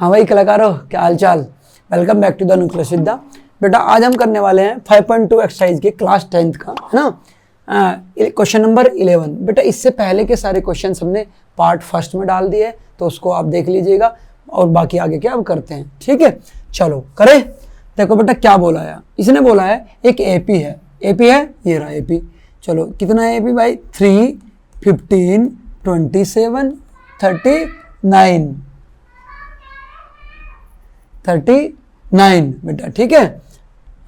हाँ भाई कलाकारों, क्या हाल चाल। Welcome back to the nucleus Vidya. बेटा आज हम करने वाले हैं 5.2 एक्सरसाइज के क्लास 10th का, है ना, क्वेश्चन नंबर 11। बेटा इससे पहले के सारे क्वेश्चन हमने पार्ट फर्स्ट में डाल दिए, तो उसको आप देख लीजिएगा और बाकी आगे क्या अब करते हैं। ठीक है, चलो करें। देखो बेटा क्या बोला है, इसने बोला है एक एपी है, एपी है, ये रहा एपी। चलो कितना है एपी भाई, 3, 15, 27, 39 बेटा। ठीक है,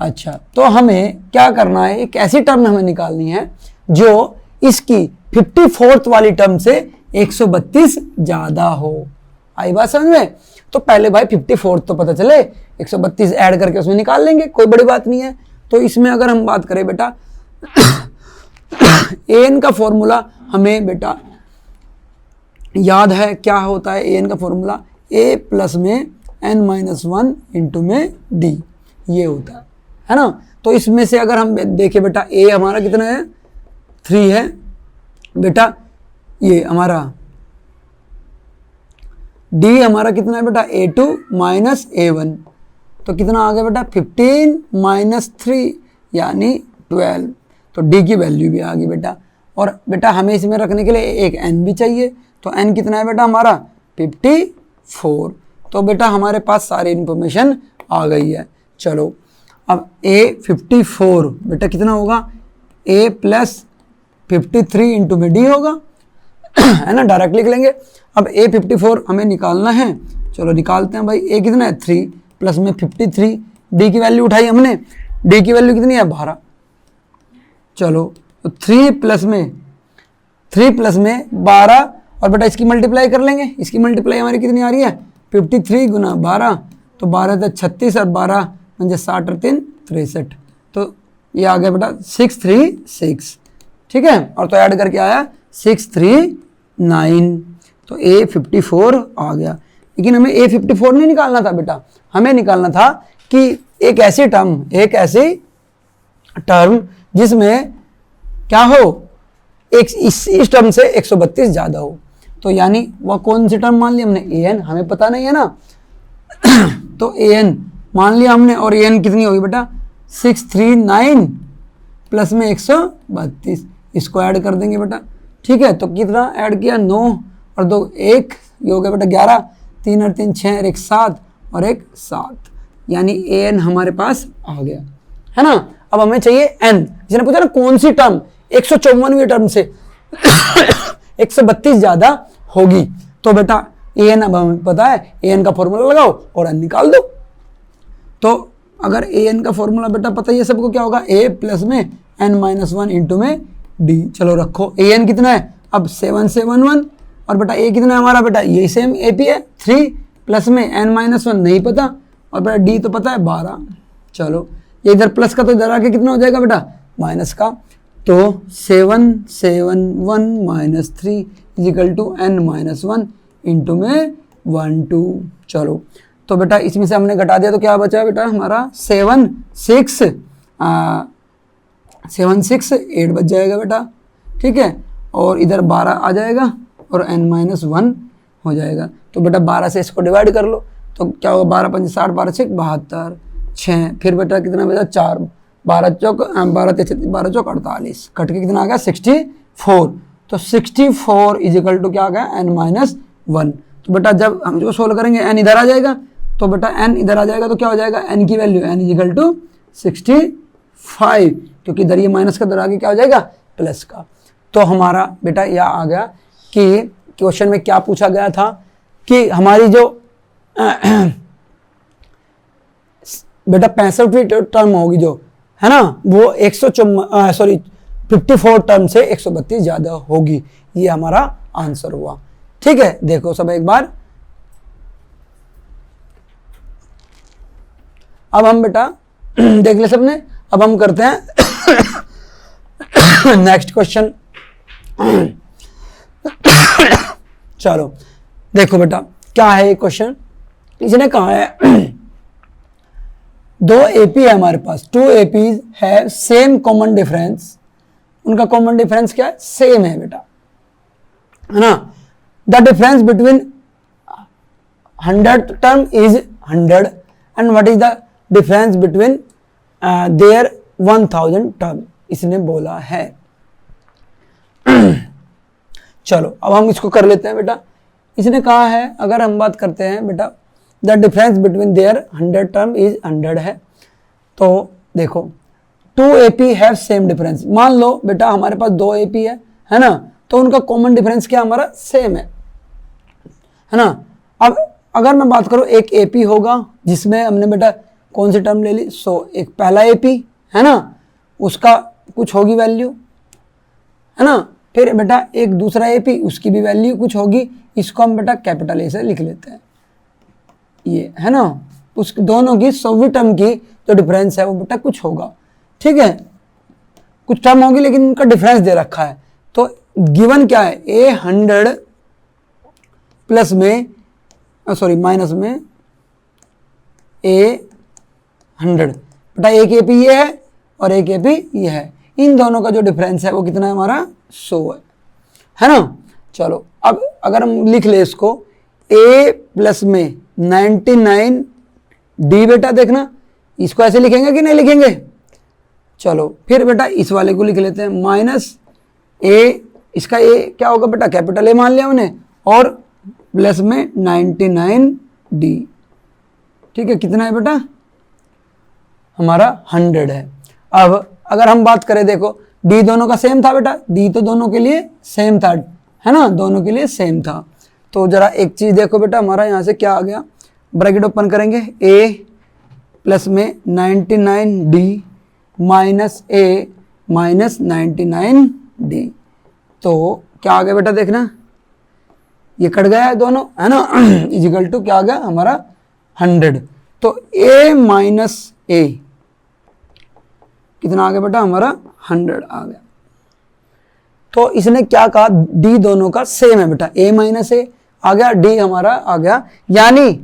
अच्छा तो हमें क्या करना है, एक ऐसी टर्म हमें निकालनी है जो इसकी 54th वाली टर्म से 132 ज्यादा हो। आई बात समझ में? तो पहले भाई 54th तो पता चले, 132 ऐड करके उसमें निकाल लेंगे, कोई बड़ी बात नहीं है। तो इसमें अगर हम बात करें बेटा an का फॉर्मूला हमें बेटा याद है, क्या होता है an का फॉर्मूला, a प्लस में n-1 इंटू में d, ये होता है ना। तो इसमें से अगर हम देखें बेटा a हमारा कितना है, 3 है बेटा, ये हमारा d हमारा कितना है बेटा, a2 माइनस a1, तो कितना आ गया बेटा 15 माइनस 3 यानी 12। तो d की वैल्यू भी आ गई बेटा। और बेटा हमें इसमें रखने के लिए एक n भी चाहिए, तो n कितना है बेटा हमारा 54। तो बेटा हमारे पास सारी इंफॉर्मेशन आ गई है। चलो अब a 54 बेटा कितना होगा, a प्लस 53 इंटू में d होगा है ना, डायरेक्ट लिख लेंगे। अब a 54 हमें निकालना है, चलो निकालते हैं भाई। a कितना है 3 प्लस में 53, d की वैल्यू उठाई हमने, d की वैल्यू कितनी है 12। चलो तो 3 प्लस में 12 और बेटा इसकी मल्टीप्लाई कर लेंगे, इसकी मल्टीप्लाई हमारी कितनी आ रही है 53 गुना 12, तो 12 से 36 और 12 म्हणजे 60 और 3 63, तो ये आ गया बेटा 636। ठीक है, और तो ऐड करके आया 639, तो a 54 आ गया। लेकिन हमें a 54 नहीं निकालना था बेटा, हमें निकालना था कि एक ऐसी टर्म जिसमें क्या हो, एक इस टर्म से 132 ज्यादा हो। तो यानी वह कौन सी टर्म मान ली हमने, an, हमें पता नहीं है ना तो an मान लिया हमने, और an कितनी होगी बेटा 639 प्लस में 132, इसको ऐड कर देंगे बेटा। ठीक है, तो कितना ऐड किया, 9 और 2 1, ये हो गया बेटा 11, 3 और 3 6 और 1 7 और 1 7, यानी an हमारे पास आ गया, है ना। अब हमें चाहिए n, जिसने पूछा ना कौन सी टर्म 154वीं टर्म से 132 ज्यादा होगी, तो बेटा an अब हमें पता है, an का फॉर्मूला लगाओ और n निकाल दो। तो अगर an का फॉर्मूला बेटा पता ही है सबको, क्या होगा, a प्लस में n-1 इंटू में d। चलो रखो, an कितना है अब 771, और बेटा a कितना है हमारा बेटा, ये सेम ap है 3 प्लस में n-1 नहीं पता, और बेटा d तो पता है 12। चलो ये इधर प्लस का तो इधर आके कितना हो जाएगा बेटा माइनस का, तो 771 minus 3 is equal to n-1 into में 1 2। चलो तो बेटा इसमें से हमने घटा दिया तो क्या बचा बेटा हमारा 7 6 8 बच जाएगा बेटा। ठीक है, और इधर 12 आ जाएगा और n-1 हो जाएगा। तो बेटा 12 से इसको डिवाइड कर लो, तो क्या होगा 12 5 60 12 6 72 6, फिर बेटा कितना बचा 4, 12 चौक 48, कट के कितना आ गया 64। तो 64 इजिकल टू क्या आ गया n-1। तो बेटा जब हम जो सोल्व करेंगे n इधर आ जाएगा, तो बेटा n इधर आ जाएगा, तो क्या हो जाएगा n की वैल्यू n इजिकल टू 65, क्योंकि इधर ये माइनस का इधर आगे क्या हो जाएगा प्लस का। तो हमारा बेटा यह आ गया कि क्वेश्चन में क्या पूछा गया था कि हमारी जो बेटा 65वीं टर्म होगी जो, है ना, वो 54 टर्म से 132 ज्यादा होगी, ये हमारा आंसर हुआ। ठीक है, देखो सब एक बार। अब हम बेटा देख ले सबने, अब हम करते हैं नेक्स्ट क्वेश्चन। चलो देखो बेटा क्या है ये क्वेश्चन, इसने कहा है 2 AP है हमारे पास, 2 APs है सेम कॉमन डिफरेंस, उनका कॉमन डिफरेंस क्या है, सेम है बेटा, है ना। The difference between 100th term is 100 and what is the difference between their 1000 term, इसने बोला है। चलो अब हम इसको कर लेते हैं बेटा। इसने कहा है, अगर हम बात करते हैं बेटा, the difference between their 100 term is 100 है। तो देखो 2 AP हैव सेम डिफरेंस। मान लो बेटा हमारे पास 2 AP है ना, तो उनका कॉमन डिफरेंस क्या हमारा सेम है ना। अब अगर मैं बात करूं एक AP होगा जिसमें हमने बेटा कौन सी टर्म ले ली, सो एक पहला AP है ना, उसका कुछ होगी वैल्यू है ना, फिर बेटा एक दूसरा AP उसकी भी वैल्यू कुछ होगी, इसको हम बेटा कैपिटल ए से लिख लेते हैं, ये है ना। उस दोनों की 100वीं टर्म की जो डिफरेंस है वो बेटा कुछ होगा, ठीक है, कुछ टर्म होगी लेकिन उनका डिफरेंस दे रखा है। तो गिवन क्या है, A100 प्लस में सॉरी माइनस में A100 बेटा, एक AP ये है और एक AP ये है, इन दोनों का जो डिफरेंस है वो कितना है हमारा 100 है ना। चलो अब अगर हम लिख ले इसको A प्लस में 99D बेटा, देखना इसको ऐसे लिखेंगे कि नहीं लिखेंगे। चलो फिर बेटा इस वाले को लिख लेते हैं माइनस A, इसका A क्या होगा बेटा, कैपिटल A मान लिया हमने, और प्लस में 99D, ठीक है, कितना है बेटा हमारा 100 है। अब अगर हम बात करें, देखो D दोनों का सेम था बेटा, D तो दोनों के लिए सेम था है ना, दोनों के लिए सेम था। तो जरा एक चीज देखो बेटा, हमारा यहाँ से क्या आ गया, ब्रैकेट ओपन करेंगे, A प्लस में 99D minus A minus 99D, तो क्या आ गया बेटा, देखना ये कट गया है दोनों है ना, इजिकल टू क्या आ गया हमारा 100। तो A माइनस A कितना आ गया बेटा हमारा 100 आ गया। तो इसने क्या कहा, D दोनों का सेम है बेटा, A माइनस A आ गया, D हमारा आ गया, यानी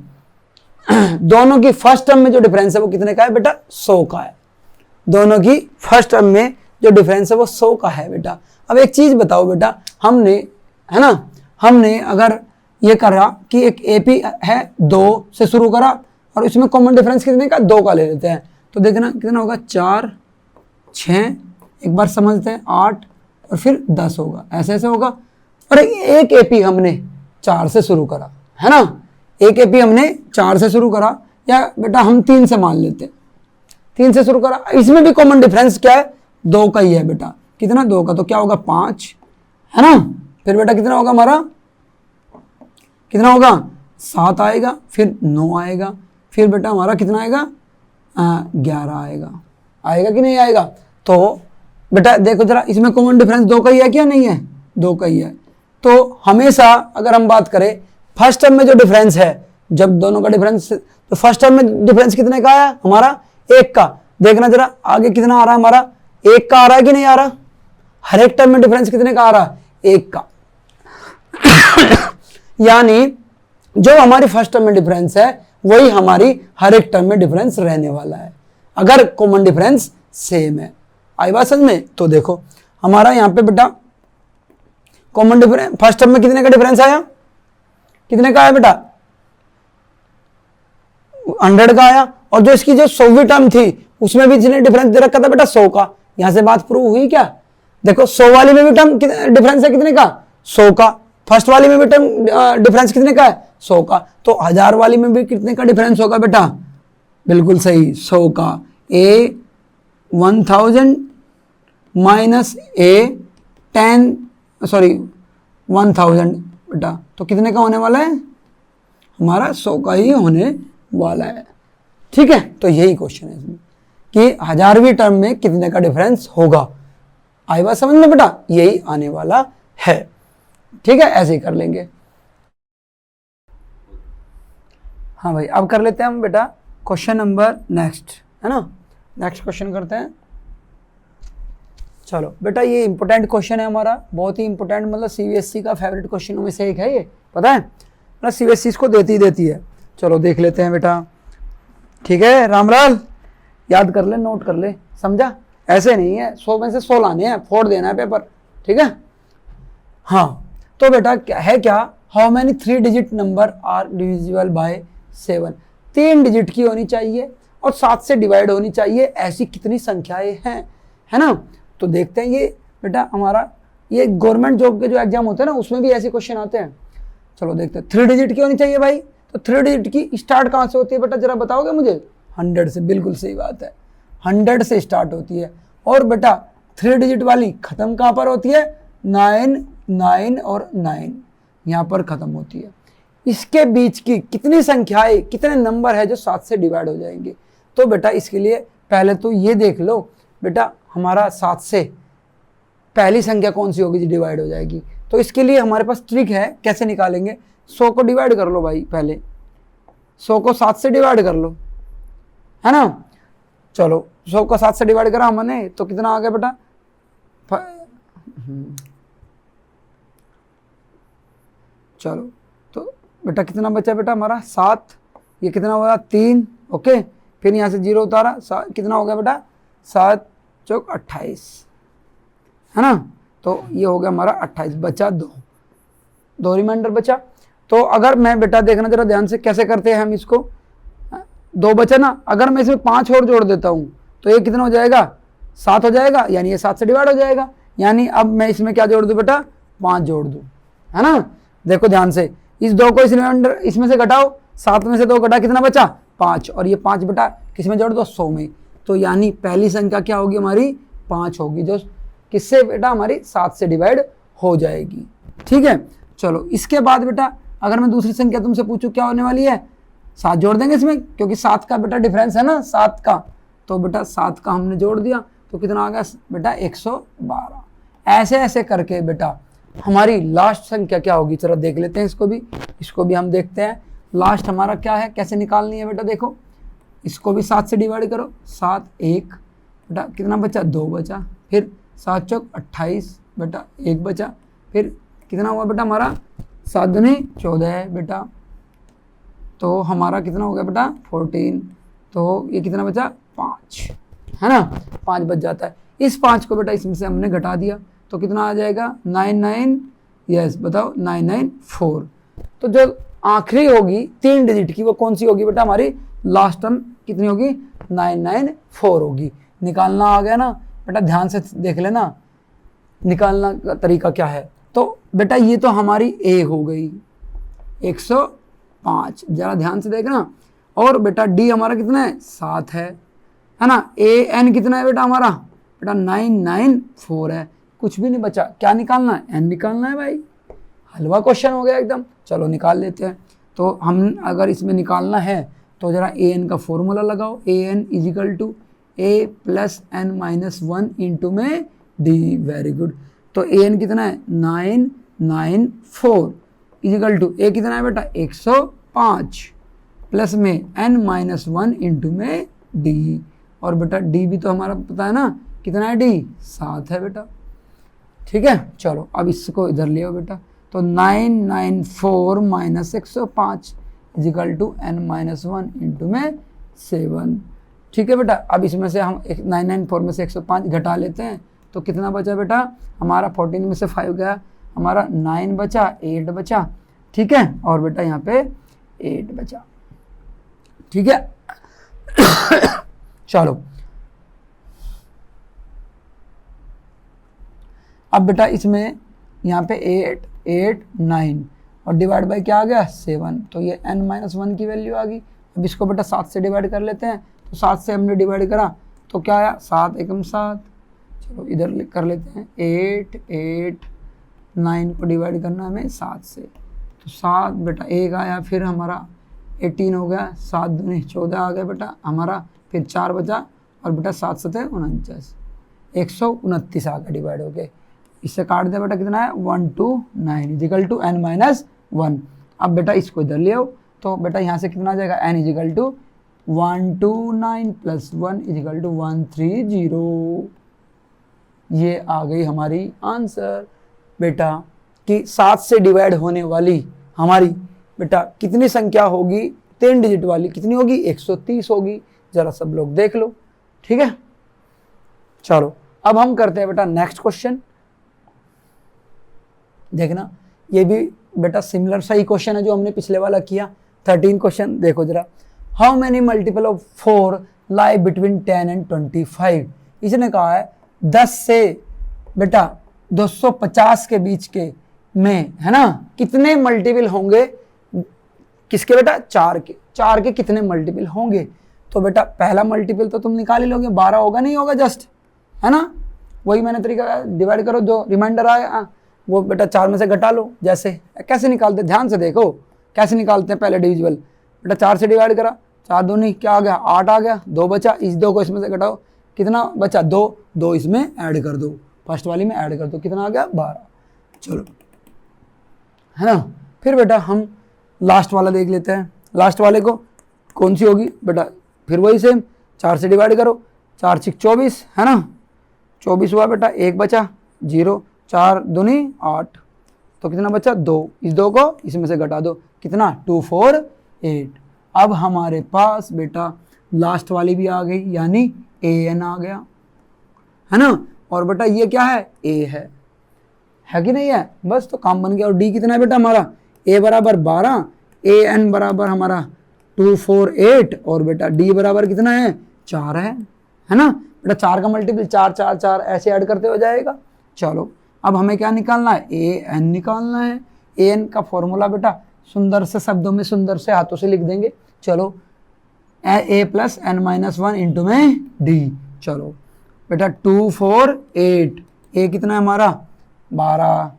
दोनों की फर्स्ट टर्म में जो डिफरेंस है वो कितने का है बेटा 100 का है। दोनों की फर्स्ट टर्म में जो डिफरेंस है वो 100 का है बेटा। अब एक चीज बताओ बेटा, हमने है ना, हमने अगर ये करा कि एक AP है 2 से शुरू करा और इसमें कॉमन डिफरेंस कितने का 2 का ले लेते हैं, तो देखना कितना होगा 4 6, एक बार समझते हैं 8 और फिर 10 होगा, ऐसे ऐसे होगा। और एक AP हमने 4 से शुरू करा है ना, एक AP हमने 4 से शुरू करा, या बेटा हम 3 से मान लेते हैं, 3 से शुरू करा, इसमें भी कॉमन डिफरेंस क्या है 2 का ही है बेटा, कितना 2 का, तो क्या होगा 5 है ना। फिर बेटा कितना होगा हमारा, कितना होगा 7 आएगा, फिर 9 आएगा, फिर बेटा हमारा कितना आएगा 11 आएगा, आएगा कि नहीं आएगा। तो बेटा देखो जरा, इसमें कॉमन डिफरेंस 2 का ही है क्या, नहीं है 2 का ही है। तो हमेशा अगर हम बात करें फर्स्ट टर्म में जो डिफरेंस है, जब दोनों का डिफरेंस, तो फर्स्ट टर्म में डिफरेंस कितने का है हमारा 1 का, देखना जरा आगे कितना आ रहा है हमारा 1 का आ रहा है कि नहीं आ रहा, हर एक टर्म में डिफरेंस कितने का आ रहा है 1 का। यानी जो हमारी फर्स्ट टर्म में डिफरेंस है वही हमारी हर एक टर्म में डिफरेंस रहने वाला है, अगर कॉमन डिफरेंस सेम है। आई बात समझ में। तो देखो हमारा यहाँ पे बेटा कॉमन डिफरेंस फर्स्ट टर्म में कितने का डिफरेंस आया, कितने का आया बेटा 100 का आया, और जो इसकी जो 100वीं टर्म थी उसमें भी जिसने डिफरेंस दे रखा था बेटा 100 का। यहां से बात प्रूव हुई क्या, देखो 100 वाली में भी टर्म डिफरेंस है कितने का 100 का, फर्स्ट वाली में भी टर्म डिफरेंस कितने का है 100 का, तो 1000 वाली में भी कितने का डिफरेंस होगा बेटा, बिल्कुल सही 100 का। A 1000 माइनस A 1000 बेटा, तो कितने का होने वाला है हमारा 100 का ही होने वाला है, ठीक है। तो यही क्वेश्चन है इसमें कि 1000वीं टर्म में कितने का डिफरेंस होगा। आई बात समझ में बेटा, यही आने वाला है, ठीक है, ऐसे ही कर लेंगे। हाँ भाई, अब कर लेते हैं हम बेटा क्वेश्चन नंबर नेक्स्ट, है ना, नेक्स्ट क्वेश्चन करते हैं। चलो बेटा ये इंपॉर्टेंट क्वेश्चन है हमारा, बहुत ही इंपॉर्टेंट, मतलब CBSE का फेवरेट क्वेश्चन में से एक है ये, पता है, मतलब CBSE इसको देती ही देती है। चलो देख लेते हैं बेटा, ठीक है रामलाल, याद कर ले, नोट कर ले, समझा, ऐसे नहीं है 100 में से 100 लाने हैं, फोड़ देना है पेपर, ठीक है। हाँ तो बेटा क्या है, क्या how many 3 digit number are divisible by 7, 3 digit की होनी चाहिए और 7 से डिवाइड होनी चाहिए, ऐसी कितनी संख्याएं हैं, है ना। तो देखते हैं ये बेटा हमारा, ये गवर्नमेंट जॉब के जो एग्जाम होते हैं ना उसमें भी ऐसे क्वेश्चन आते हैं। चलो देखते हैं, 3 डिजिट की होनी चाहिए भाई, तो 3 डिजिट की स्टार्ट कहाँ से होती है बेटा, जरा बताओगे मुझे। 100 से, बिल्कुल सही बात है, 100 से स्टार्ट होती है। और बेटा 3 डिजिट वाली खत्म कहाँ पर होती है, 9, 9 और 9 यहाँ पर खत्म होती है। इसके बीच की कितनी संख्याएं, कितने नंबर है जो 7 से डिवाइड हो जाएंगे। तो बेटा इसके लिए पहले तो ये देख लो बेटा, हमारा 7 से पहली संख्या कौन सी होगी जो डिवाइड हो जाएगी। तो इसके लिए हमारे पास ट्रिक है, कैसे निकालेंगे। 100 को डिवाइड कर लो भाई, पहले 100 को 7 से डिवाइड कर लो, है ना। चलो 100 को 7 से डिवाइड करा हमने, तो कितना आ गया बेटा, चलो तो बेटा कितना बचा बेटा हमारा 7, ये कितना हुआ 3, ओके। फिर यहाँ से 0 उतारा, कितना हो गया बेटा 7 चौक 28, है ना। तो ये हो गया हमारा 28, बचा 2 रिमाइंडर बचा। तो अगर मैं बेटा देखना जरा ध्यान से कैसे करते हैं हम इसको, 2 बचा ना, अगर मैं इसमें 5 और जोड़ देता हूँ तो ये कितना हो जाएगा 7 हो जाएगा, यानी ये 7 से डिवाइड हो जाएगा। यानी अब मैं इसमें क्या जोड़ दूँ बेटा, 5 जोड़ दूँ, है ना। देखो ध्यान से, इस 2 को इस रिमाइंडर इसमें से घटाओ, 7 में से 2 घटा, कितना बचा 5, और ये 5 बेटा किस में जोड़ दो 100 में। तो यानी पहली संख्या क्या होगी हमारी 5 होगी, जो किससे बेटा हमारी 7 से डिवाइड हो जाएगी, ठीक है। चलो इसके बाद बेटा अगर मैं दूसरी संख्या तुमसे पूछूं क्या होने वाली है, 7 जोड़ देंगे इसमें, क्योंकि 7 का बेटा डिफरेंस है ना 7 का, तो बेटा 7 का हमने जोड़ दिया, तो कितना आ गया बेटा 112। ऐसे ऐसे करके बेटा हमारी लास्ट संख्या क्या होगी, चलो देख लेते हैं इसको भी हम देखते हैं। लास्ट हमारा क्या है, कैसे निकालनी है बेटा, देखो इसको भी 7 से डिवाइड करो, 7 1 बेटा कितना बचा 2 बचा, फिर 7 चौक 28 बेटा 1 बचा, फिर कितना हुआ बेटा हमारा 7 दूनी 14 है बेटा, तो हमारा कितना हो गया बेटा 14, तो ये कितना बचा 5, है ना, 5 बच जाता है। इस 5 को बेटा इसमें से हमने घटा दिया, तो कितना आ जाएगा 99, यस बताओ 994। तो जो आखिरी होगी 3 डिजिट की वो कौन सी होगी बेटा, हमारी लास्ट टर्म कितनी होगी 994 होगी। निकालना आ गया ना बेटा, ध्यान से देख लेना निकालना का तरीका क्या है। तो बेटा ये तो हमारी ए हो गई 105, जरा ध्यान से देखना। और बेटा डी हमारा कितना है 7 है ना। ए एन कितना है बेटा हमारा, बेटा 994 है, कुछ भी नहीं बचा। क्या निकालना है, एन निकालना है भाई, हलवा क्वेश्चन हो गया एकदम। चलो निकाल लेते हैं। तो हम अगर इसमें निकालना है तो जरा ए एन का फॉर्मूला लगाओ, a n equal to a plus n minus 1 into में डी, वेरी गुड। तो ए एन कितना है 994 इजिकल टू ए कितना है बेटा 105 प्लस में एन माइनस 1 इंटू में डी, और बेटा डी भी तो हमारा पता है ना कितना है, डी 7 है बेटा, ठीक है। चलो अब इसको इधर ले आओ बेटा, तो 994 minus 105 equal to n minus 1 into में 7, ठीक है बेटा। अब इसमें से हम 994 में से 105 घटा लेते हैं, तो कितना बचा बेटा हमारा 14 में से 5 गया, हमारा 9 बचा 8 बचा, ठीक है, और बेटा यहाँ पे 8 बचा, ठीक है। चलो अब बेटा इसमें यहाँ पे 8 8 9 और डिवाइड बाय क्या आ गया 7, तो ये n माइनस 1 की वैल्यू आ गई। अब इसको बेटा 7 से डिवाइड कर लेते हैं, तो 7 से हमने डिवाइड करा तो क्या आया 7 एकम 7। चलो इधर कर लेते हैं 8 8 9 को डिवाइड करना हमें 7 से, तो 7 बेटा 1 आया, फिर हमारा 18 हो गया, 7 दूनी 14 आ गया बेटा हमारा, फिर 4 बचा, और बेटा 7 7 49, 129 आ गया डिवाइड हो गए। इससे काट दिया बेटा कितना है 129 इजिकल टू एन माइनस 1। अब बेटा इसको इधर ले आओ, तो बेटा यहाँ से कितना आ जाएगा n equal to 129 plus 1 equal to 130। ये आ गई हमारी आंसर बेटा कि 7 से डिवाइड होने वाली हमारी बेटा कितनी संख्या होगी 3 डिजिट वाली, कितनी होगी 130 होगी। जरा सब लोग देख लो, ठीक है। चलो अब हम करते हैं बेटा नेक्स्ट क्वेश्चन। देखना ये भी बेटा सिमिलर सा ही क्वेश्चन है जो हमने पिछले वाला किया। 13 क्वेश्चन देखो जरा, how many multiple of 4 lie between 10 and 25। इसने कहा है 10 से बेटा 250 के बीच के में, है ना, कितने मल्टीपल होंगे किसके बेटा, 4 के। 4 के कितने मल्टीपल होंगे? तो बेटा पहला मल्टीपल तो तुम निकाल ही लोगे, 12 होगा नहीं होगा जस्ट, है ना, वही मैंने तरीका, डिवाइड करो, जो रिमाइंडर आया वो बेटा 4 में से घटा लो। जैसे कैसे निकालते, ध्यान से देखो कैसे निकालते हैं। पहले डिविजिबल बेटा 4 से डिवाइड करा, 4 दूनी क्या आ गया, 8 आ गया, 2 बचा, इस 2 को इसमें से घटाओ, कितना बचा, 2, 2 इसमें ऐड कर दो, फर्स्ट वाली में ऐड कर दो, कितना आ गया, 12। चलो, है ना। फिर बेटा हम लास्ट वाला देख लेते हैं। लास्ट वाले को कौन सी होगी बेटा, फिर वही सेम, 4 से डिवाइड करो, 4 6 24, है ना, 24 हुआ बेटा, 1 बचा, 0, 4 दूनी 8, तो कितना बचा, 2, इस 2 को इसमें से घटा दो, कितना, 2 4 8। अब हमारे पास बेटा लास्ट वाली भी आ गई, यानी an आ गया, है ना। और बेटा ये क्या है, a है कि नहीं है, बस तो काम बन गया। और d कितना है बेटा हमारा, a बराबर 12, an बराबर हमारा 2 4 8, और बेटा d बराबर कितना है, 4 है ना। बेटा 4 का मल्टीपल 4 4 4 ऐसे ऐड करते हो जाएगा। चलो अब हमें क्या निकालना है, an निकालना है। an का फॉर्मूला बेटा सुंदर से शब्दों में, सुंदर से हाथों से लिख देंगे। चलो a plus n minus 1 into में d। चलो बेटा 2 4 8, a कितना है हमारा 12,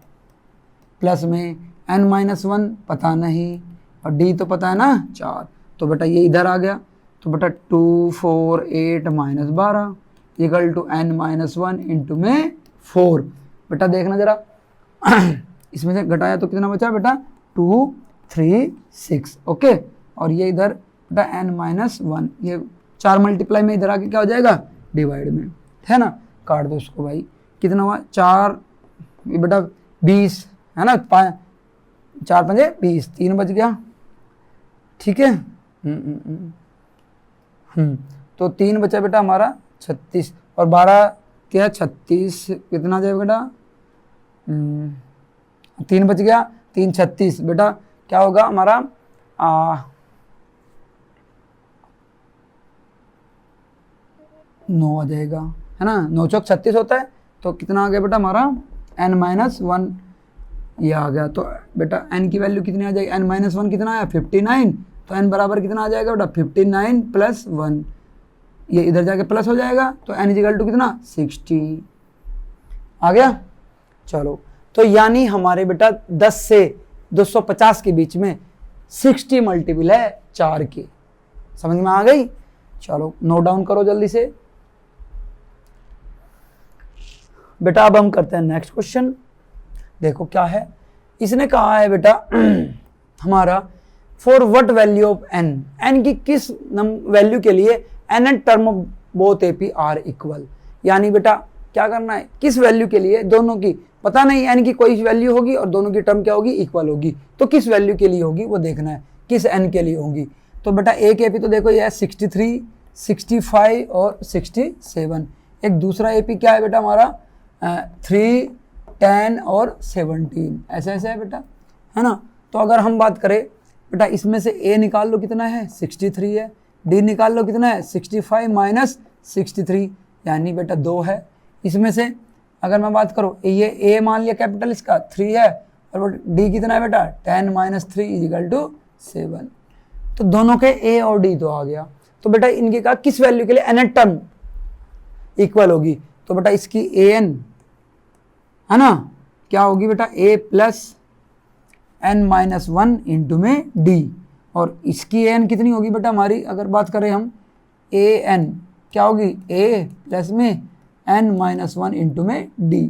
प्लस में n माइनस 1 पता नहीं, और d तो पता है ना 4, तो बेटा ये इधर आ गया। तो बेटा 2 4 8 minus 12 equal to n minus 1 into में 4। बेटा देखना जरा इसमें से घटाया तो कितना बचा बेटा, 2 3 6, ओके। और ये इधर बेटा n माइनस 1, ये 4 मल्टीप्लाई में इधर आके क्या हो जाएगा, डिवाइड में, है ना। काट दो इसको भाई, कितना हुआ 4 बेटा 20, है ना, 4 5 20, 3 बच गया, ठीक है। तो 3 बचा बेटा हमारा 36, और 12 क्या 36, कितना जाए बेटा, 3 बच गया, 3 36, बेटा क्या होगा हमारा 9 आ जाएगा, है ना, 9 चौक 36 होता है। तो कितना आ गया बेटा हमारा n माइनस 1, ये आ गया। तो बेटा n की वैल्यू कितनी आ जाएगी, n माइनस 1 कितना आया 59, तो n बराबर कितना आ जाएगा बेटा 59 प्लस 1, ये इधर जाके प्लस हो जाएगा, तो n इक्वल टू कितना 60 आ गया। चलो तो यानी हमारे बेटा 10 से 250 के बीच में 60 मल्टीपल है 4 की, समझ में आ गई। चलो नोट डाउन करो जल्दी से बेटा। अब हम करते हैं नेक्स्ट क्वेश्चन। देखो क्या है, इसने कहा है बेटा हमारा for what value of n, n की किस वैल्यू के लिए n term of both AP are equal, यानी बेटा क्या करना है, किस वैल्यू के लिए, दोनों की पता नहीं, n की कोई वैल्यू होगी और दोनों की टर्म क्या होगी, इक्वल होगी, तो किस वैल्यू के लिए होगी वो देखना है, किस n के लिए होगी। तो बेटा एक एपी तो देखो ये है 63 65 और 67, एक दूसरा एपी क्या है बेटा हमारा 3 10 और 17, ऐसे ऐसे है बेटा, है ना। तो अगर हम बात करें बेटा इसमें से a निकाल लो कितना है 63 है, d निकाल लो कितना है 65 माइनस 63, यानी बेटा 2 है। इसमें से अगर मैं बात करूँ ये a मान लिया कैपिटल इसका 3 है, और d कितना है बेटा 10 माइनस 3 इक्वल टू 7, तो दोनों के a और d तो आ गया। तो बेटा इनके का किस वैल्यू के लिए n टर्म इक्वल होगी, तो बेटा इसकी an है ना क्या होगी बेटा a plus n minus 1 into में d, और इसकी an कितनी होगी बेटा हमारी, अगर बात करें हम an क्या होगी a प्लस में n माइनस 1 इंटू में d।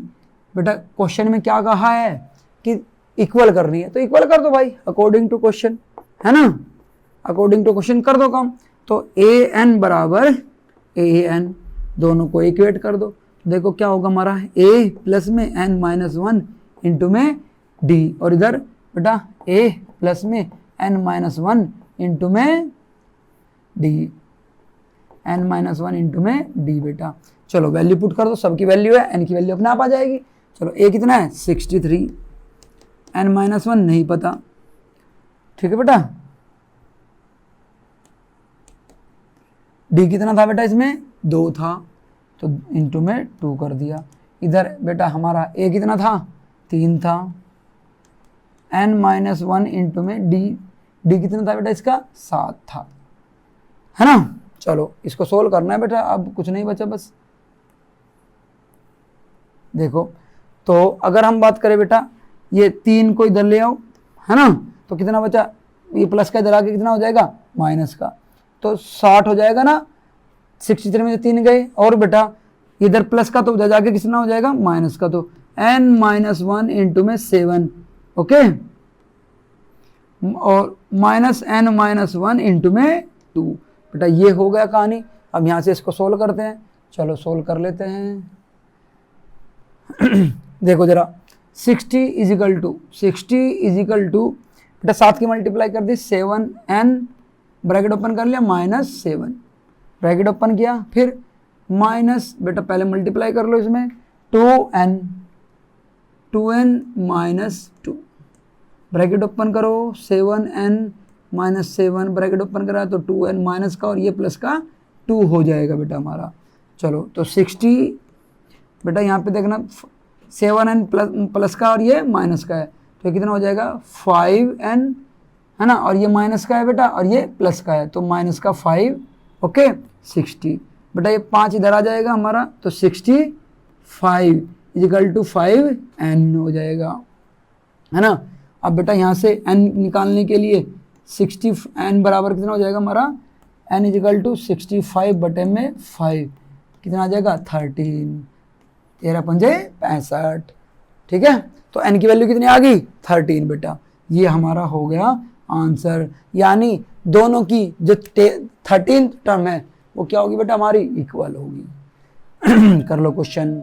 बेटा क्वेश्चन में क्या कहा है कि इक्वल करनी है, तो इक्वल कर दो भाई अकॉर्डिंग टू क्वेश्चन, है ना, अकॉर्डिंग टू क्वेश्चन कर दो काम। तो an बराबर an, दोनों को इक्वेट कर दो, देखो क्या होगा हमारा a प्लस में n माइनस 1 इंटू में d, और इधर बेटा a प्लस में n माइनस 1 इंटू में d, n माइनस 1 इंटू में d बेटा। चलो वैल्यू पुट कर दो, सबकी वैल्यू है, n की वैल्यू अपने आप आ जाएगी। चलो a कितना है 63, n-1 नहीं पता, ठीक है बेटा। डी कितना था बेटा इसमें 2 था, तो इंटू में 2 कर दिया। इधर बेटा हमारा ए कितना था 3 था, n-1 इंटू में डी कितना था बेटा इसका 7 था, है ना। चलो इसको सोल्व करना है बेटा, अब कुछ नहीं बचा बस। देखो तो अगर हम बात करें बेटा ये 3 को इधर ले आओ, है ना, तो कितना बचा, ये प्लस का इधर आके कितना हो जाएगा माइनस का, तो 60 हो जाएगा ना। 63 में से 3 गए, और बेटा इधर प्लस का तो उधर जाके कितना हो जाएगा माइनस का, तो n-1 इंटू में 7, ओके, और -n-1 इंटू में 2। बेटा ये हो गया कहानी। अब यहाँ से इसको सोल्व करते हैं, चलो सोल्व कर लेते हैं। देखो जरा 60 इजिकल टू बेटा 7 की मल्टीप्लाई कर दी 7n, ब्रैकेट ओपन कर लिया, -7 ब्रैकेट ओपन किया, फिर माइनस बेटा पहले मल्टीप्लाई कर लो इसमें 2n -2 ब्रैकेट ओपन करो, 7n -7 ब्रैकेट ओपन करा तो 2n माइनस का और ये प्लस का 2 हो जाएगा बेटा हमारा। चलो तो 60 बेटा यहाँ पे देखना 7n प्लस का और ये माइनस का है, तो कितना हो जाएगा 5n, है ना, और ये माइनस का है बेटा और ये प्लस का है, तो माइनस का 5, ओके 60 बेटा ये 5 इधर आ जाएगा हमारा, तो 65 इजिकल टू 5n हो जाएगा, है ना। अब बेटा यहाँ से n निकालने के लिए 60n बराबर कितना हो जाएगा हमारा, n इजिकल टू 65 बटे में 5 कितना आ जाएगा 13, 13 पंजे 65, ठीक है। तो n की वैल्यू कितनी आ गई 13 बेटा, ये हमारा हो गया आंसर। यानी दोनों की जो 13 टर्म है वो क्या होगी बेटा हमारी इक्वल होगी। कर लो क्वेश्चन,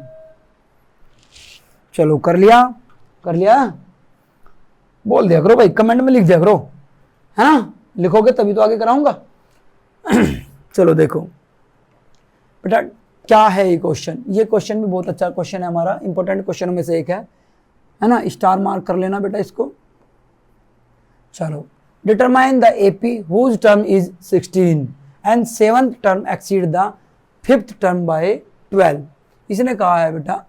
चलो कर लिया बोल दिया करो भाई, कमेंट में लिख दिया करो, है ना, लिखोगे तभी तो आगे कराऊंगा। चलो देखो बेटा क्या है ये क्वेश्चन, ये क्वेश्चन भी बहुत अच्छा क्वेश्चन है हमारा, इंपॉर्टेंट क्वेश्चन में से एक है ना, स्टार मार्क कर लेना बेटा इसको। चलो determine the AP whose term is 16 and 7th term exceed the 5th term by 12। इसने कहा है बेटा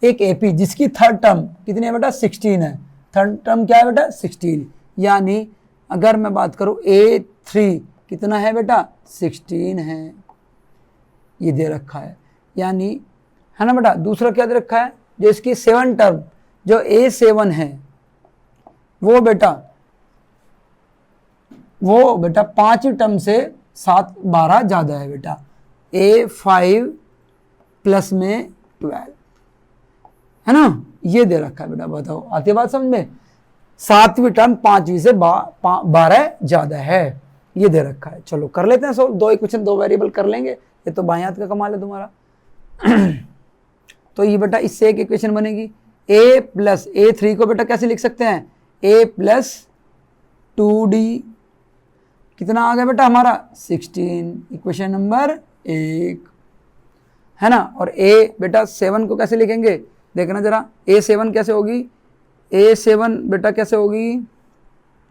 एक एपी जिसकी 3rd टर्म कितनी है बेटा 16 है, 3rd टर्म क्या है बेटा 16, यानी अगर मैं बात करूं A3 कितना है बेटा 16 है, ये दे रखा है, यानी है ना बेटा। दूसरा क्या दे रखा है, जो इसकी 7 टर्म जो A7 है वो बेटा 5 टर्म से 12 ज़्यादा है बेटा, A5 प्लस में 12, है ना, ये दे रखा है बेटा। बताओ आती बात समझ में, 7वीं टर्म 5वीं से 12 ज़्यादा है, ये दे रखा है। चलो कर लेते हैं सोल्व, 2 इक्वेशन 2 वेरिएबल कर लेंगे, ये तो बाएं हाथ का कमाल है तुम्हारा। तो ये बेटा इससे एक इक्वेशन बनेगी, a प्लस A3 को बेटा कैसे लिख सकते हैं, a प्लस 2d कितना आ गया बेटा हमारा 16, इक्वेशन नंबर 1, है ना। और a बेटा 7 को कैसे लिखेंगे, देखना जरा, A7 कैसे होगी, A7 बेटा कैसे होगी,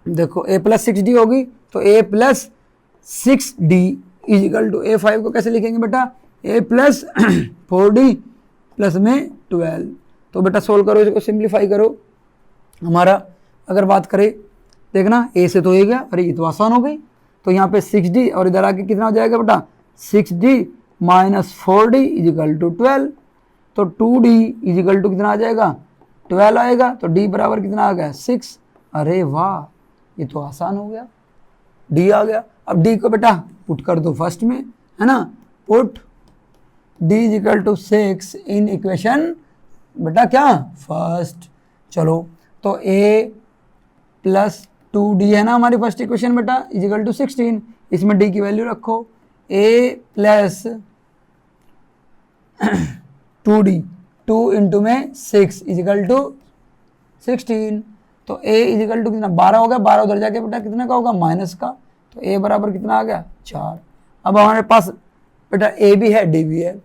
देखो a प्लस 6d होगी, तो a plus 6d is equal to A5 को कैसे लिखेंगे बेटा, a प्लस 4d प्लस में 12। तो बेटा सोल्व करो, इसको सिंप्लीफाई करो। हमारा अगर बात करें देखना a से तो a गया, अरे ये तो आसान हो गई, तो यहाँ पे 6d और इधर आके कितना हो जाएगा बेटा 6d minus 4d is equal to 12, तो 2d इजिकल टू कितना आ जाएगा 12 आएगा, तो d बराबर कितना आ गया 6। अरे वाह ये तो आसान हो गया, d आ गया। अब d को बेटा पुट कर दो फर्स्ट में, है ना, put d equal to 6 in equation बेटा क्या फर्स्ट। चलो तो a प्लस 2d है ना हमारी फर्स्ट इक्वेशन बेटा इजिकल टू 16, इसमें d की वैल्यू रखो, a प्लस 2d 2 इंटू में 6 इजिकल टू 16, तो a इजिकल टू कितना 12 हो गया, 12 उधर जाके बेटा कितना का होगा माइनस का, तो a बराबर कितना आ गया 4। अब हमारे पास बेटा a भी है d भी है,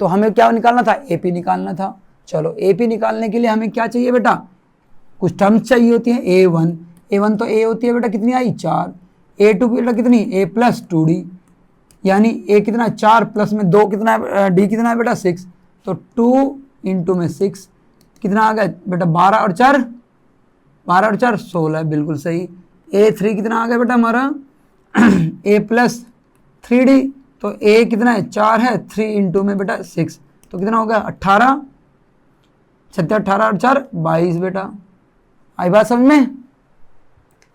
तो हमें क्या निकालना था AP निकालना था, चलो AP निकालने के लिए हमें क्या चाहिए बेटा, कुछ टर्म्स चाहिए होती हैं। A1 तो A होती है बेटा कितनी आई 4, A2 बेटा कितनी A प्लस 2D, यानी A कितना 4 प्लस में 2 कितना है, D कितना है बेटा 6, तो 2 इंटू में 6 कितना आ गया बेटा 12 और 4 16, बिल्कुल सही। A3 कितना आ गया बेटा हमारा A प्लस 3D, तो A कितना है 4 है, 3 इंटू में बेटा 6, तो कितना हो गया 18, 18 और 4 22 बेटा। आई बात समझ में।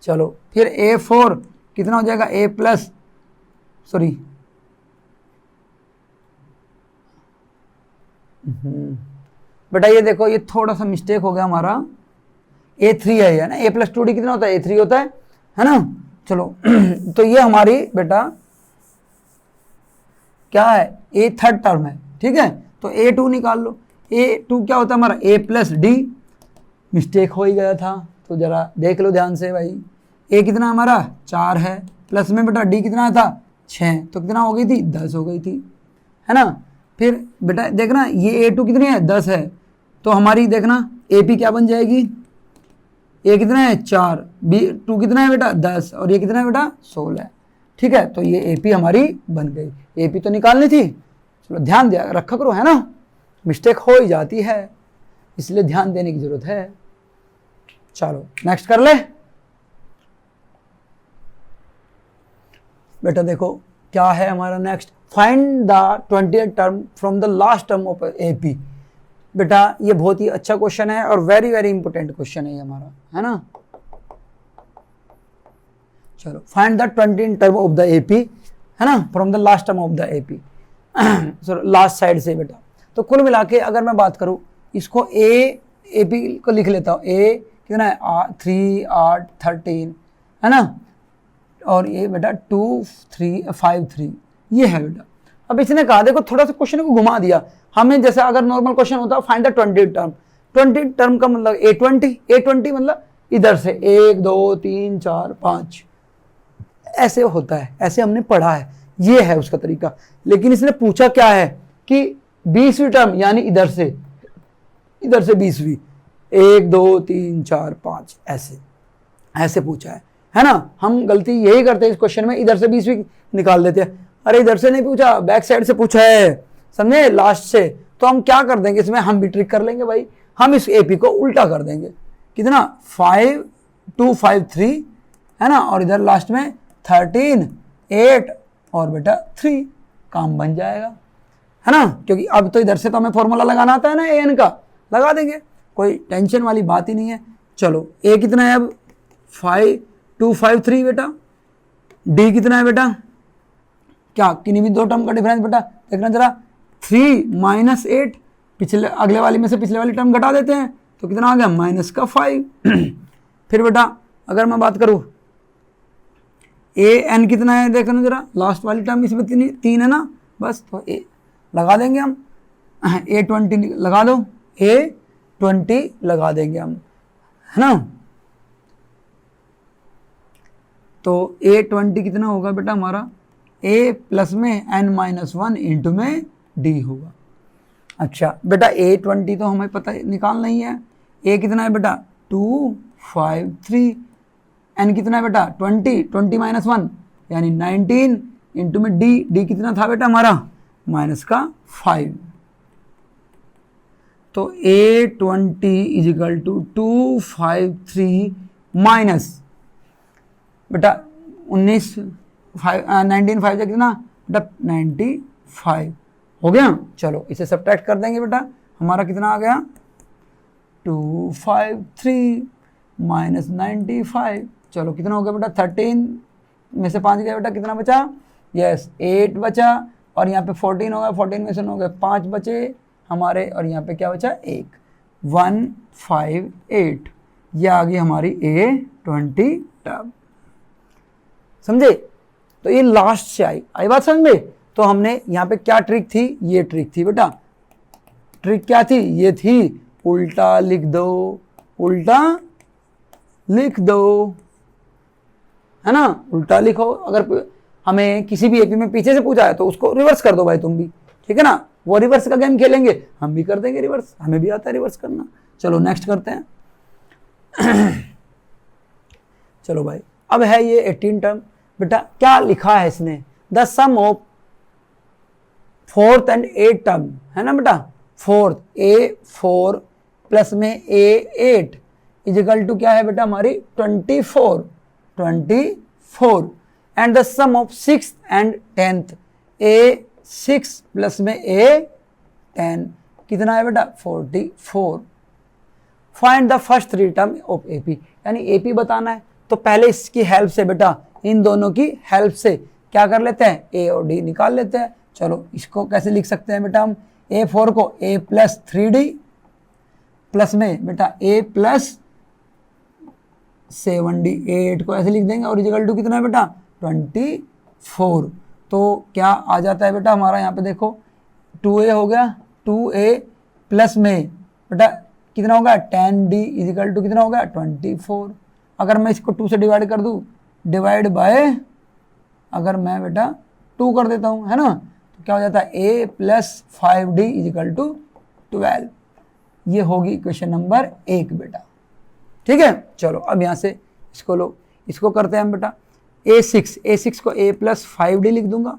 चलो फिर A4 कितना हो जाएगा A प्लस सॉरी बेटा ये देखो ये थोड़ा सा मिस्टेक हो गया हमारा, A3 है ना, A प्लस 2D कितना होता है A3 होता है ना। चलो तो ये हमारी बेटा क्या है A थर्ड टर्म है, ठीक है। तो A2 निकाल लो, A2 क्या होता है हमारा A प्लस D, मिस्टेक हो ही गया था तो जरा देख लो ध्यान से भाई। A कितना हमारा 4 है, प्लस में बेटा D कितना था 6, तो कितना हो गई थी 10 हो गई थी, है ना। फिर बेटा देखना ये A2 कितनी है 10 है, तो हमारी देखना AP क्या बन जाएगी, A कितना है 4, B2 कितना है बेटा 10 और ये कितना है बेटा 16, ठीक है। तो ये AP हमारी बन गई, AP तो निकालनी थी। चलो ध्यान दिया रखा करो, है ना, मिस्टेक हो ही जाती है इसलिए ध्यान देने की जरूरत है। चलो नेक्स्ट कर ले बेटा, देखो क्या है हमारा next, find the 20th term from the last term of AP। बेटा ये बहुत ही अच्छा क्वेश्चन है और वेरी वेरी इंपॉर्टेंट क्वेश्चन है ये हमारा, है ना। चलो find the 20th term of the AP, है ना, from the last term of the AP, last side से बेटा। तो कुल मिला के अगर मैं बात करूं इसको AP को लिख लेता हूं, A कितना है 3 8 13, है ना, और ये बेटा 2 3 5 3 ये है बेटा। अब इसने कहा देखो थोड़ा सा क्वेश्चन को घुमा दिया हमें, जैसे अगर नॉर्मल क्वेश्चन होता find the 20th term, 20th term का मतलब A20 मतलब इधर से 1 2 3 4 5 ऐसे होता है, ऐसे हमने पढ़ा है, ये है उसका तरीका। लेकिन इसने पूछा क्या है कि 20वीं टर्म यानी इधर से 20वीं 1 2 3 4 5 ऐसे पूछा है ना। हम गलती यही करते हैं इस क्वेश्चन में, इधर से 20वीं निकाल देते हैं, अरे इधर से नहीं पूछा बैक साइड से पूछा है, समझे, लास्ट से। तो हम क्या कर देंगे इसमें, हम भी ट्रिक कर लेंगे भाई, हम इस AP को उल्टा कर देंगे, कितना 5 2 5 3, है ना, और इधर लास्ट में 13 8 और बेटा 3, काम बन जाएगा, है ना। क्योंकि अब तो इधर से तो हमें फॉर्मूला लगाना आता है ना AN का, लगा देंगे, कोई टेंशन वाली बात ही नहीं है। चलो A कितना है अब 5 2 5 3 बेटा, D कितना है बेटा, क्या किन्हीं भी दो टर्म का डिफरेंस बेटा देखना जरा, 3 माइनस 8, पिछले अगले वाली में से पिछले वाली टर्म घटा देते हैं तो कितना आ गया माइनस का 5। फिर बेटा अगर मैं बात करूँ AN कितना है देखना जरा, लास्ट वाली टर्म इसमें 3 है ना, बस तो A लगा देंगे हम, A20 लगा दो, A20 लगा देंगे हम, है ना। तो A20 कितना होगा बेटा हमारा, A प्लस में n-1 इंटू में D होगा। अच्छा बेटा A20 तो हमें पता निकालना ही है, A कितना है बेटा 2 5 3, N कितना है बेटा 20 माइनस 1 यानी 19 इंटू में D कितना था बेटा हमारा माइनस का 5। तो A20 is equal to 253 minus बेटा 19 19 5 कितना बेटा 95 हो गया। चलो इसे सब्ट्रैक्ट कर देंगे बेटा, हमारा कितना आ गया 253 माइनस 95, चलो कितना हो गया बेटा 13 में से 5 गया बेटा, कितना बचा, यस 8 बचा, और यहाँ पे 14 होगा, 14 में से 9 हो गए 5 बचे हमारे, और यहाँ पे क्या बचा 1 158, ये आ गई हमारी A20 टर्म, समझे। तो ये लास्ट से आई बात समझ में। तो हमने यहाँ पे क्या ट्रिक थी, ये ट्रिक थी बेटा, ट्रिक क्या थी, ये थी उल्टा लिख दो, उल्टा लिख दो, है ना, उल्टा लिखो। अगर हमें किसी भी AP में पीछे से पूछा है तो उसको रिवर्स कर दो भाई तुम भी, ठीक है ना। वो रिवर्स का गेम खेलेंगे, हम भी कर देंगे रिवर्स, हमें भी आता है रिवर्स करना। चलो नेक्स्ट करते हैं। चलो भाई, अब है ये 18 टर्म। बेटा क्या लिखा है इसने, the sum of 4th and 8th term, है ना बेटा, 4th A4 प्लस में A8 इजिकल टू क्या है बेटा हमारी 24 and the sum of 6th and 10th A6 plus में A10 कितना है बेटा 44। Find the first 3 term of AP, यानी AP बताना है। तो पहले इसकी हेल्प से बेटा, इन दोनों की हेल्प से क्या कर लेते हैं, A और D निकाल लेते हैं। चलो इसको कैसे लिख सकते हैं बेटा हम, A4 को A प्लस 3D प्लस में बेटा A प्लस 7D, A8 को ऐसे लिख देंगे और इजिकल टू कितना है बेटा 24। तो क्या आ जाता है बेटा हमारा, यहाँ पे देखो 2A हो गया, 2A प्लस में बेटा कितना होगा 10D इजिकल टू कितना होगा 24। अगर मैं इसको 2 से डिवाइड कर दूँ, डिवाइड बाय अगर मैं बेटा 2 कर देता हूँ, है ना, तो क्या हो जाता है A plus 5D is equal to 12। ये होगी इक्वेशन नंबर 1 बेटा, ठीक है। चलो अब यहाँ से इसको लो, इसको करते हैं हम बेटा A6 को A प्लस 5D लिख दूंगा,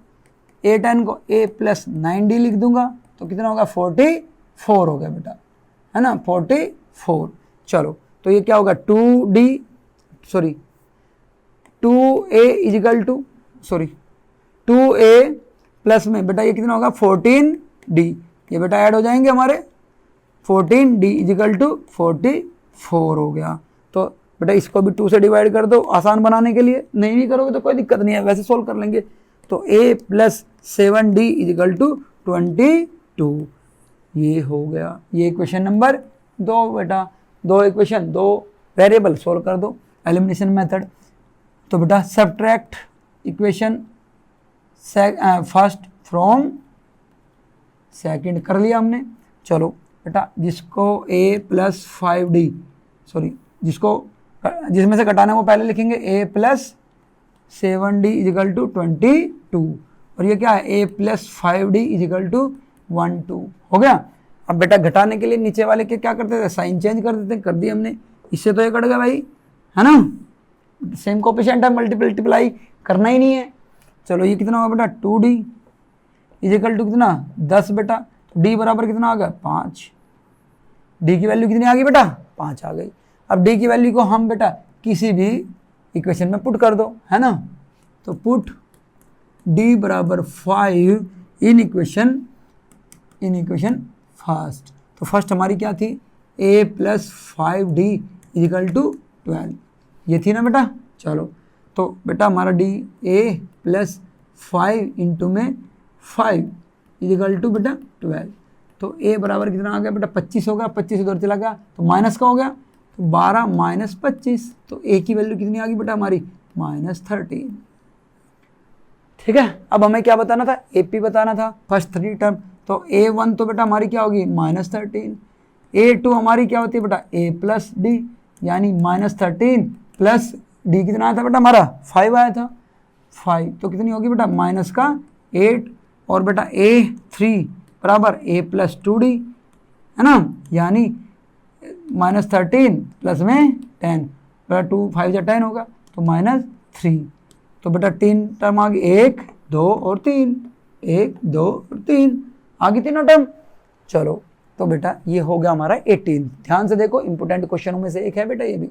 A10 को A प्लस 9D लिख दूंगा, तो कितना होगा 44 हो गया बेटा, है ना 44। चलो तो ये क्या होगा 2A is equal to 2A plus में बेटा ये कितना होगा 14D, ये बेटा ऐड हो जाएंगे हमारे 14D इजिकल टू 44 हो गया। तो बेटा इसको भी 2 से डिवाइड कर दो आसान बनाने के लिए, नहीं भी करोगे तो कोई दिक्कत नहीं है, वैसे सोल्व कर लेंगे। तो A plus 7D is equal to 22, ये हो गया, ये इक्वेशन नंबर 2 बेटा। 2 इक्वेशन 2 वेरिएबल सोल्व कर दो एलिमिनेशन मेथड। तो बेटा subtract equation first from second कर लिया हमने। चलो बेटा जिसको A प्लस 5D जिसमें से घटाना है वो पहले लिखेंगे A plus 7D is equal to 22, और ये क्या है A plus 5D is equal to 12 हो गया। अब बेटा घटाने के लिए नीचे वाले के क्या करते थे, साइन चेंज कर देते, कर दिया हमने, इससे तो ये कट गया भाई, है ना, सेम कोफिशिएंट है, मल्टीप्लाई करना ही नहीं है। चलो ये कितना होगा बेटा 2D इजिकल टू कितना 10 बेटा, तो D बराबर कितना आ गया 5, D की वैल्यू कितनी आ गई बेटा 5 आ गई। अब D की वैल्यू को हम बेटा किसी भी इक्वेशन में पुट कर दो, है ना, तो पुट D बराबर 5 इन इक्वेशन फर्स्ट। तो फर्स्ट हमारी क्या थी A plus 5D is equal to 12, ये थी ना बेटा। चलो तो बेटा हमारा D A प्लस 5 इंटू में 5 इजिकल टू बेटा 12, तो A बराबर कितना आ गया बेटा 25 हो गया, 25 उधर चला गया तो माइनस का हो गया, तो 12 माइनस 25, तो A की वैल्यू कितनी आ गई बेटा हमारी -13। ठीक है, अब हमें क्या बताना था, AP बताना था फर्स्ट 3 टर्म। तो A1 तो बेटा हमारी क्या होगी -13, A2 हमारी क्या होती है बेटा A प्लस D, यानी -13 प्लस D कितना आया था बेटा हमारा 5 आया था, 5 तो कितनी होगी बेटा माइनस का 8, और बेटा A3 बराबर A प्लस 2D, है ना, यानी -13 प्लस में 10, बेटा 2 5 या 10 होगा तो -3। तो बेटा 3 टर्म आ गई, 1 2 और 3, 1 2 और 3 आ गई तीनों टर्म। चलो तो बेटा ये हो गया हमारा 18। ध्यान से देखो, इंपोर्टेंट क्वेश्चनों में से एक है बेटा, ये भी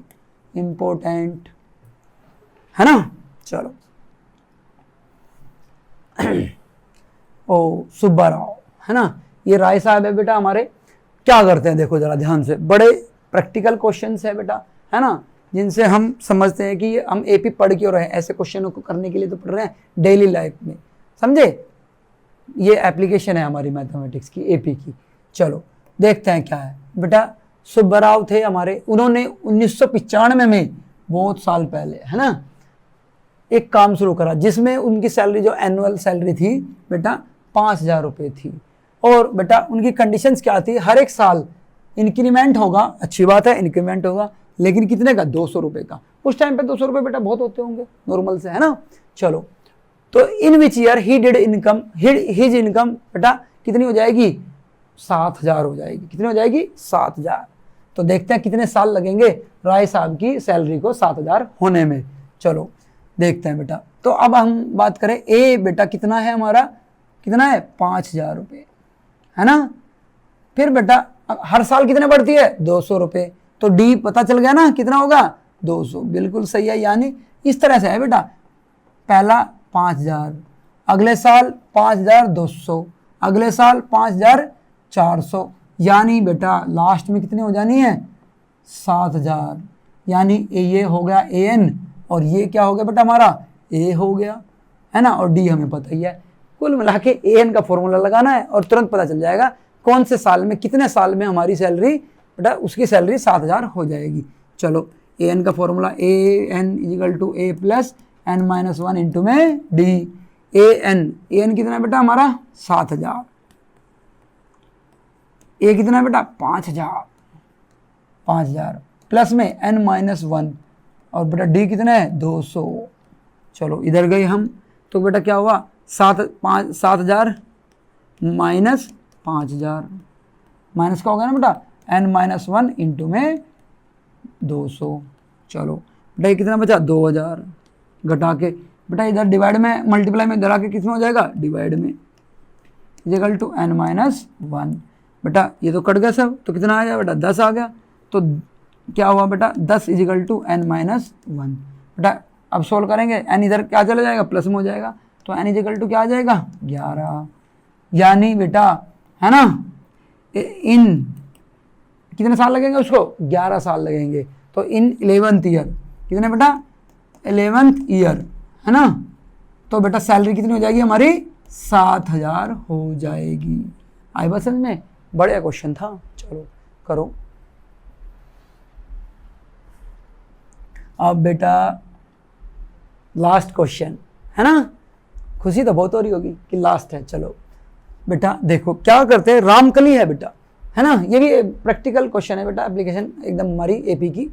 इंपोर्टेंट है ना। चलो ओ सुब्बा राव, है ना, ये राय साहब है बेटा हमारे। क्या करते हैं देखो जरा ध्यान से, बड़े प्रैक्टिकल क्वेश्चंस है बेटा, है ना, जिनसे हम समझते हैं कि हम एपी पढ़ क्यों रहे हैं। ऐसे क्वेश्चनों को करने के लिए तो पढ़ रहे हैं डेली लाइफ में, समझे, ये एप्लीकेशन है हमारी मैथमेटिक्स की, एपी की। चलो देखते हैं क्या है बेटा। सुब्बा राव थे हमारे, उन्होंने 1995 में, बहुत साल पहले, है ना, एक काम शुरू करा जिसमें उनकी सैलरी जो एनुअल सैलरी थी बेटा 5,000 रुपये थी। और बेटा उनकी कंडीशंस क्या थी, हर एक साल इंक्रीमेंट होगा, अच्छी बात है इंक्रीमेंट होगा, लेकिन कितने का 200 रुपये का। उस टाइम पे 200 रुपये बेटा बहुत होते होंगे नॉर्मल से, है ना। चलो तो in which year he did income, his income बेटा कितनी हो जाएगी 7,000 हो जाएगी। कितनी हो जाएगी 7,000। तो देखते हैं कितने साल लगेंगे राय साहब की सैलरी को 7,000 होने में। चलो देखते हैं बेटा। तो अब हम बात करें ए बेटा कितना है हमारा, कितना है 5,000 रुपये, है ना। फिर बेटा हर साल कितने बढ़ती है 200 रुपये। तो डी पता चल गया ना कितना होगा 200, बिल्कुल सही है। यानी इस तरह से है बेटा, पहला 5,000, अगले साल 5,200, अगले साल 5,400, यानी बेटा लास्ट में कितने हो जानी है 7,000। यानी ये हो गया ए एन और ये क्या हो गया बेटा हमारा ए हो गया, है ना। और डी हमें पता ही है। कुल मिला के ए एन का फॉर्मूला लगाना है और तुरंत पता चल जाएगा कौन से साल में, कितने साल में हमारी सैलरी बेटा उसकी सैलरी 7,000 हो जाएगी। चलो ए एन का formula a n equal to a plus n minus 1 into में डी। ए एन कितना है बेटा हमारा 7,000, ए कितना है बेटा 5,000 प्लस में एन माइनस 1 और बेटा डी कितना है 200। चलो इधर गए हम, तो बेटा क्या हुआ 7,000 माइनस 5,000 माइनस का होगा ना बेटा एन माइनस 1 इंटू में 200। चलो बेटा ये कितना बचा 2,000, घटा के बेटा इधर डिवाइड में मल्टीप्लाई में इधर आके कितना हो जाएगा डिवाइड में इक्वल टू एन माइनस 1। बेटा ये तो कट गया सब, तो कितना आ गया बेटा 10 आ गया। तो क्या हुआ बेटा 10 इजिकल टू एन माइनस 1। बेटा अब सोल्व करेंगे, एन इधर क्या चला जाएगा प्लस में हो जाएगा, तो एन इजिकल टू क्या आ जाएगा 11। यानी बेटा है ना इन कितने साल लगेंगे उसको 11 साल लगेंगे। तो इन 11th ईयर कितने बेटा 11th ईयर, है ना। तो बेटा सैलरी कितनी हो जाएगी हमारी 7,000 हो जाएगी। आई बात समझ में, बढ़िया क्वेश्चन था। चलो करो। अब बेटा लास्ट क्वेश्चन, है ना। खुशी तो बहुत हो रही होगी कि लास्ट है। चलो बेटा देखो क्या करते हैं, रामकली है बेटा, है ना। ये भी प्रैक्टिकल क्वेश्चन है बेटा, एप्लीकेशन एकदम हमारी एपी की।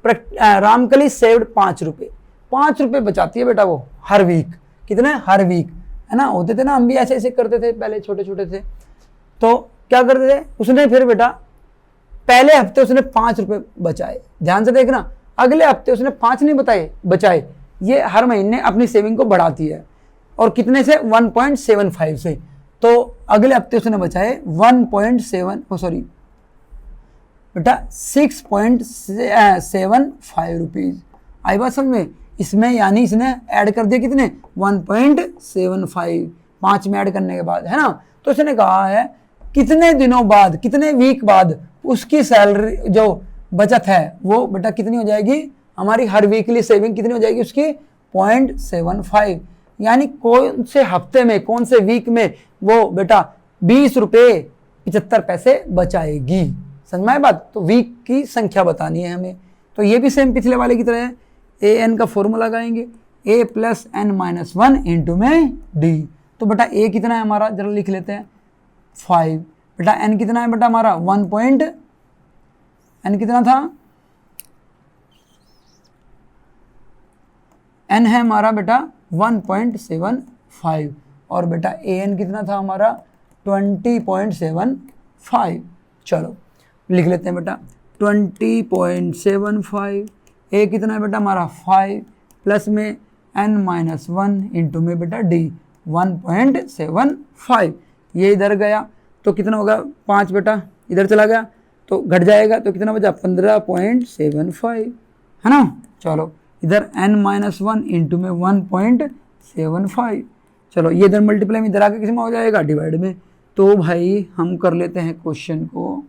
रामकली सेव्ड 5 रुपये, 5 रुपये बचाती है बेटा वो हर वीक। कितने हर वीक, है ना। होते थे ना हम भी ऐसे ऐसे करते थे पहले, छोटे छोटे थे। तो क्या करते थे उसने, फिर बेटा पहले हफ्ते उसने 5 रुपये बचाए, ध्यान से देखना। अगले हफ्ते उसने 5 नहीं बचाए। ये हर महीने अपनी सेविंग को बढ़ाती है। और कितने से 1.75 से। तो अगले हफ्ते उसने बचाए 6.75 रुपीज। आई बात समझ में। इसमें यानी इसने ऐड कर दिया कितने 1.75, 5 में ऐड करने के बाद, है ना। तो इसने कहा है कितने दिनों बाद, कितने वीक बाद उसकी सैलरी जो बचत है वो बेटा कितनी हो जाएगी हमारी, हर वीकली सेविंग कितनी हो जाएगी उसकी 0.75। यानी कौन से हफ्ते में, कौन से वीक में वो बेटा 20 रुपये 75 पैसे बचाएगी। समझ में आए बात। तो वीक की संख्या बतानी है हमें। तो ये भी सेम पिछले वाले की तरह है। ए एन का फॉर्मूला लगाएंगे ए प्लस एन माइनस 1 इंटू में डी। तो बेटा ए कितना है हमारा, जरा लिख लेते हैं 5। बेटा एन कितना है बेटा हमारा एन कितना था, एन है हमारा बेटा 1.75 और बेटा ए एन कितना था हमारा 20.75। चलो लिख लेते हैं बेटा 20.75। ए कितना है बेटा हमारा 5 प्लस में एन माइनस 1 इंटू में बेटा डी 1.75। ये इधर गया तो कितना होगा 5 बेटा इधर चला गया तो घट जाएगा, तो कितना बचा 15.75, है ना। चलो इधर n माइनस 1 इंटू में 1.75। चलो ये इधर मल्टीप्लाई में इधर आके किस में हो जाएगा डिवाइड में। तो भाई हम कर लेते हैं क्वेश्चन को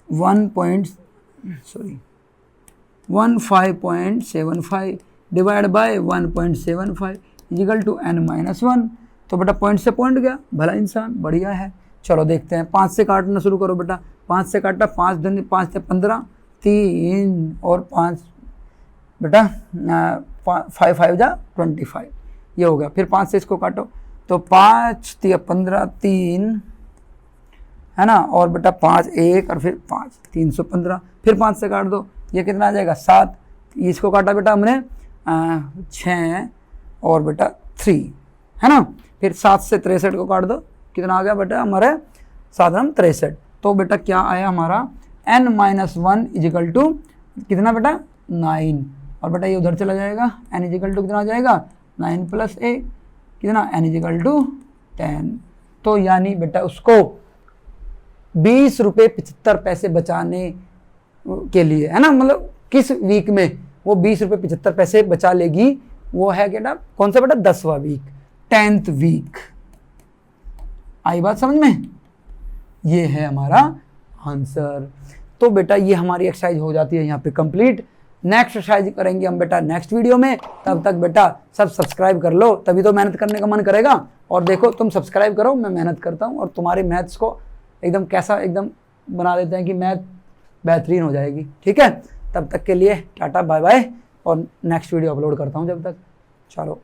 15.75 divide by 1.75 equal to n minus 1। तो बेटा पॉइंट से पॉइंट गया, भला इंसान, बढ़िया है। चलो देखते हैं 5 से काटना शुरू करो बेटा। 5 से काटा, 5 दूनी 5 से 15, 3 और 5 बेटा 5 5 जा 25, ये हो गया। फिर 5 से इसको काटो तो 5 3 15, 3 है ना, और बेटा 5 1 और फिर 5 315। फिर 5 से काट दो, ये कितना आ जाएगा 7। इसको काटा बेटा हमने 6 और बेटा 3, है ना। फिर 7 से 63 को काट दो, कितना आ गया बेटा हमारे 7×63। तो बेटा क्या आया हमारा n-1 इजिकल टू कितना बेटा 9, और बेटा ये उधर चला जाएगा, n इजिकल टू कितना आ जाएगा 9 + a कितना n इजिकल टू 10। तो यानी बेटा उसको 20 रुपये 75 पैसे बचाने के लिए, है ना, मतलब किस वीक में वो 20 रुपये 75 पैसे बचा लेगी, वो है बेटा कौन सा बेटा 10वां वीक, 10th वीक। आई बात समझ में, ये है हमारा आंसर। तो बेटा ये हमारी एक्सरसाइज हो जाती है यहाँ पे कंप्लीट। नेक्स्ट एक्सरसाइज करेंगे हम बेटा नेक्स्ट वीडियो में। तब तक बेटा सब सब्सक्राइब कर लो, तभी तो मेहनत करने का मन करेगा। और देखो तुम सब्सक्राइब करो, मैं मेहनत करता हूँ और तुम्हारे मैथ्स को एकदम कैसा एकदम बना देते हैं कि मैथ बेहतरीन हो जाएगी। ठीक है, तब तक के लिए टाटा बाय बाय, और नेक्स्ट वीडियो अपलोड करता हूँ जब तक। चलो।